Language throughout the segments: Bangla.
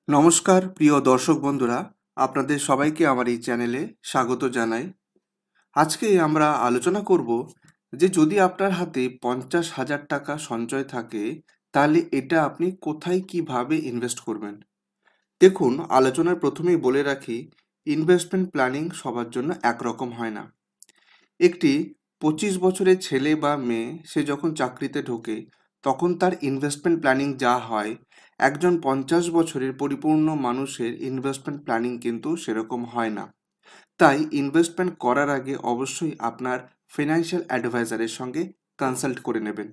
নমস্কার প্রিয় দর্শক বন্ধুরা, আপনাদের সবাইকে আমার এই চ্যানেলে স্বাগত জানাই। আজকে আমরা আলোচনা করব যে যদি আপনার হাতে 50,000 টাকা সঞ্চয় থাকে তাহলে এটা আপনি কোথায় কিভাবে ইনভেস্ট করবেন। দেখুন, আলোচনার প্রথমেই বলে রাখি, ইনভেস্টমেন্ট প্ল্যানিং সবার জন্য একরকম হয় না। একটি 25 বছরের ছেলে বা মেয়ে সে যখন চাকরিতে ঢোকে তখন তার ইনভেস্টমেন্ট প্ল্যানিং যা হয়, একজন 50 বছরের পরিপূর্ণ মানুষের ইনভেস্টমেন্ট প্ল্যানিং কিন্তু সেরকম হয় না। তাই ইনভেস্টমেন্ট করার আগে অবশ্যই আপনার ফিনান্সিয়াল অ্যাডভাইজারের সঙ্গে কনসাল্ট করে নেবেন।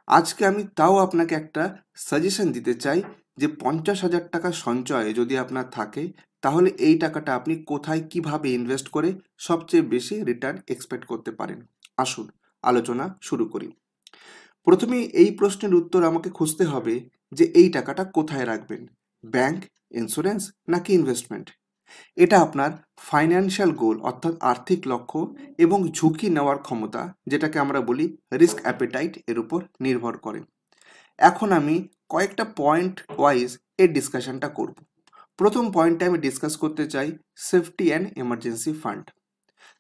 আজকে আমি তাও আপনাকে একটা সাজেশন দিতে চাই যে 50,000 টাকা সঞ্চয় যদি আপনার থাকে তাহলে এই টাকাটা আপনি কোথায় কিভাবে ইনভেস্ট করে সবচেয়ে বেশি রিটার্ন এক্সপেক্ট করতে পারেন। আসুন আলোচনা শুরু করি। প্রথমেই এই প্রশ্নের উত্তর আমাকে খুঁজতে হবে যে এই টাকাটা কোথায় রাখবেন, ব্যাংক, ইন্স্যুরেন্স নাকি ইনভেস্টমেন্ট। এটা আপনার ফাইন্যান্সিয়াল গোল অর্থাৎ আর্থিক লক্ষ্য এবং ঝুঁকি নেওয়ার ক্ষমতা, যেটাকে আমরা বলি রিস্ক অ্যাপেটাইট, এর উপর নির্ভর করে। এখন আমি কয়েকটা পয়েন্ট ওয়াইজ এর ডিসকাশনটা করব। প্রথম পয়েন্টে আমি ডিসকাস করতে চাই সেফটি অ্যান্ড এমার্জেন্সি ফান্ড।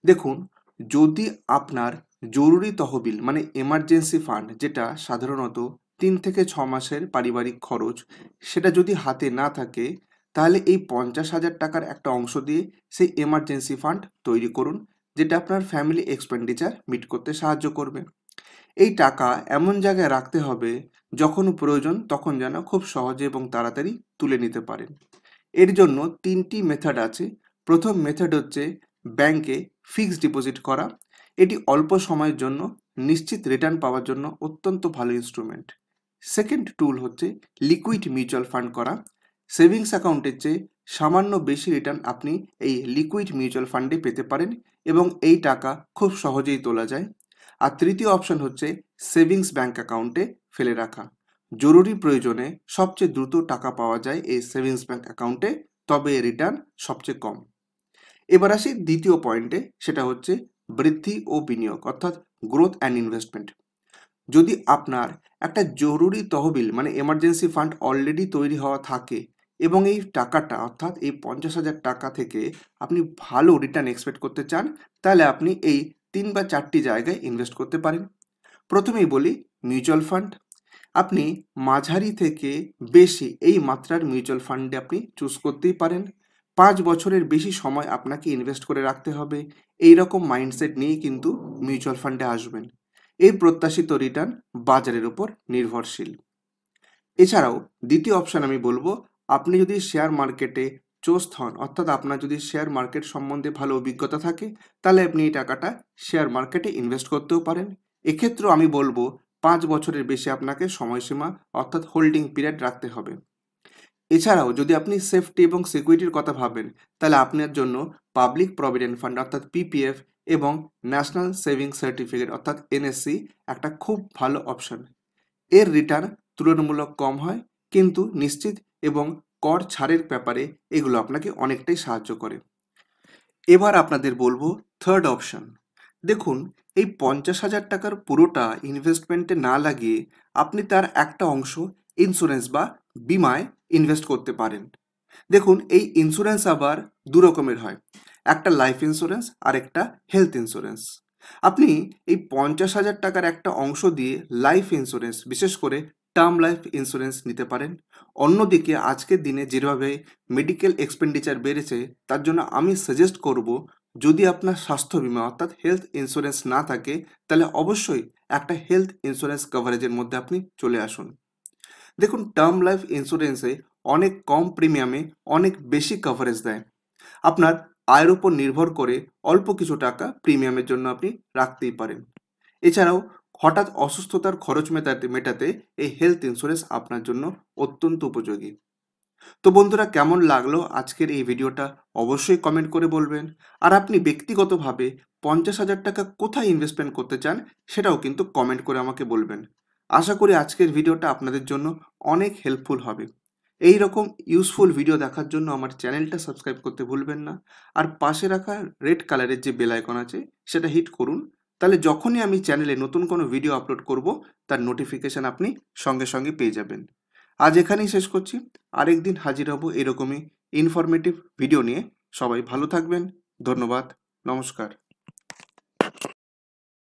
দেখুন, যদি আপনার জরুরি তহবিল মানে এমার্জেন্সি ফান্ড, যেটা সাধারণত 3 থেকে 6 মাসের পারিবারিক খরচ, সেটা যদি হাতে না থাকে তাহলে এই 50,000 টাকার একটা অংশ দিয়ে সেই এমার্জেন্সি ফান্ড তৈরি করুন, যেটা আপনার ফ্যামিলি এক্সপেন্ডিচার মিট করতে সাহায্য করবে। এই টাকা এমন জায়গায় রাখতে হবে যখন প্রয়োজন তখন যেন খুব সহজে এবং তাড়াতাড়ি তুলে নিতে পারেন। এর জন্য 3টি মেথড আছে। প্রথম মেথড হচ্ছে ব্যাংকে ফিক্সড ডিপোজিট করা। এটি অল্প সময়ের জন্য নিশ্চিত রিটার্ন পাওয়ার জন্য অত্যন্ত ভালো ইনস্ট্রুমেন্ট। সেকেন্ড টুল হচ্ছে লিকুইড মিউচুয়াল ফান্ড করা। সেভিংস অ্যাকাউন্টের চেয়ে সামান্য বেশি রিটার্ন আপনি এই লিকুইড মিউচুয়াল ফান্ডে পেতে পারেন এবং এই টাকা খুব সহজেই তোলা যায়। আর তৃতীয় অপশন হচ্ছে সেভিংস ব্যাংক অ্যাকাউন্টে ফেলে রাখা। জরুরি প্রয়োজনে সবচেয়ে দ্রুত টাকা পাওয়া যায় এই সেভিংস ব্যাংক অ্যাকাউন্টে, তবে রিটার্ন সবচেয়ে কম। এবার আসি দ্বিতীয় পয়েন্টে, সেটা হচ্ছে বৃদ্ধি ও বিনিয়োগ অর্থাৎ গ্রোথ অ্যান্ড ইনভেস্টমেন্ট। যদি আপনার একটা জরুরি তহবিল মানে এমার্জেন্সি ফান্ড অলরেডি তৈরি হওয়া থাকে এবং এই টাকাটা অর্থাৎ এই 50,000 টাকা থেকে আপনি ভালো রিটার্ন এক্সপেক্ট করতে চান, তাহলে আপনি এই 3 বা 4টি জায়গায় ইনভেস্ট করতে পারেন। প্রথমেই বলি মিউচুয়াল ফান্ড। আপনি মাঝারি থেকে বেশি এই মাত্রার মিউচুয়াল ফান্ডে আপনি চুজ করতেই পারেন। 5 বছরের বেশি সময় আপনাকে ইনভেস্ট করে রাখতে হবে, এই রকম মাইন্ডসেট নিয়েই কিন্তু মিউচুয়াল ফান্ডে আসবেন। এই প্রত্যাশিত রিটার্ন বাজারের উপর নির্ভরশীল। এছাড়াও দ্বিতীয় অপশন আমি বলবো, আপনি যদি শেয়ার মার্কেটে চোস্ত হন অর্থাৎ আপনার যদি শেয়ার মার্কেট সম্বন্ধে ভালো অভিজ্ঞতা থাকে তাহলে আপনি এই টাকাটা শেয়ার মার্কেটে ইনভেস্ট করতেও পারেন। এক্ষেত্রেও আমি বলবো 5 বছরের বেশি আপনাকে সময়সীমা অর্থাৎ হোল্ডিং পিরিয়ড রাখতে হবে। এছাড়াও যদি আপনি সেফটি এবং সিকিউরিটির কথা ভাবেন তাহলে আপনার জন্য পাবলিক প্রভিডেন্ট ফান্ড অর্থাৎ পিপিএফ এবং ন্যাশনাল সেভিংস সার্টিফিকেট অর্থাৎ এনএসসি একটা খুব ভালো অপশন। এর রিটার্ন তুলনামূলক কম হয় কিন্তু নিশ্চিত এবং কর ছাড়ের ব্যাপারে এগুলো আপনাকে অনেকটাই সাহায্য করে। এবার আপনাদের বলবো থার্ড অপশন। দেখুন, এই 50,000 টাকার পুরোটা ইনভেস্টমেন্টে না লাগিয়ে আপনি তার একটা অংশ ইন্স্যুরেন্স বা বিমায় ইনভেস্ট করতে পারেন। দেখুন, এই ইন্স্যুরেন্স আবার দু রকমের হয়, একটা লাইফ ইন্স্যুরেন্স আর একটা হেলথ ইন্স্যুরেন্স। আপনি এই 50,000 টাকার একটা অংশ দিয়ে লাইফ ইন্স্যুরেন্স, বিশেষ করে টার্ম লাইফ ইন্স্যুরেন্স নিতে পারেন। অন্যদিকে আজকের দিনে যেভাবে মেডিকেল এক্সপেন্ডিচার বেড়েছে তার জন্য আমি সাজেস্ট করব, যদি আপনার স্বাস্থ্য বিমা অর্থাৎ হেলথ ইন্স্যুরেন্স না থাকে তাহলে অবশ্যই একটা হেলথ ইন্স্যুরেন্স কভারেজের মধ্যে আপনি চলে আসুন। দেখুন, টার্ম লাইফ ইন্স্যুরেন্সে অনেক কম প্রিমিয়ামে অনেক বেশি কভারেজ দেয়। আপনার আয়ের উপর নির্ভর করে অল্প কিছু টাকা প্রিমিয়ামের জন্য আপনি রাখতেই পারেন। এছাড়াও হঠাৎ অসুস্থতার খরচ মেটাতে এই হেলথ ইন্স্যুরেন্স আপনার জন্য অত্যন্ত উপযোগী। তো বন্ধুরা, কেমন লাগলো আজকের এই ভিডিওটা অবশ্যই কমেন্ট করে বলবেন। আর আপনি ব্যক্তিগতভাবে 50,000 টাকা কোথায় ইনভেস্টমেন্ট করতে চান সেটাও কিন্তু কমেন্ট করে আমাকে বলবেন। আশা করি আজকের ভিডিওটা আপনাদের জন্য অনেক হেল্পফুল হবে। এই রকম ইউজফুল ভিডিও দেখার জন্য আমার চ্যানেলটা সাবস্ক্রাইব করতে ভুলবেন না। আর পাশে রাখা রেড কালারের যে বেল আইকন আছে সেটা হিট করুন, তাহলে যখনই আমি চ্যানেলে নতুন কোনো ভিডিও আপলোড করব তার নোটিফিকেশান আপনি সঙ্গে সঙ্গে পেয়ে যাবেন। আজ এখানেই শেষ করছি। আরেকদিন হাজির হব এরকমই ইনফরমেটিভ ভিডিও নিয়ে। সবাই ভালো থাকবেন। ধন্যবাদ। নমস্কার।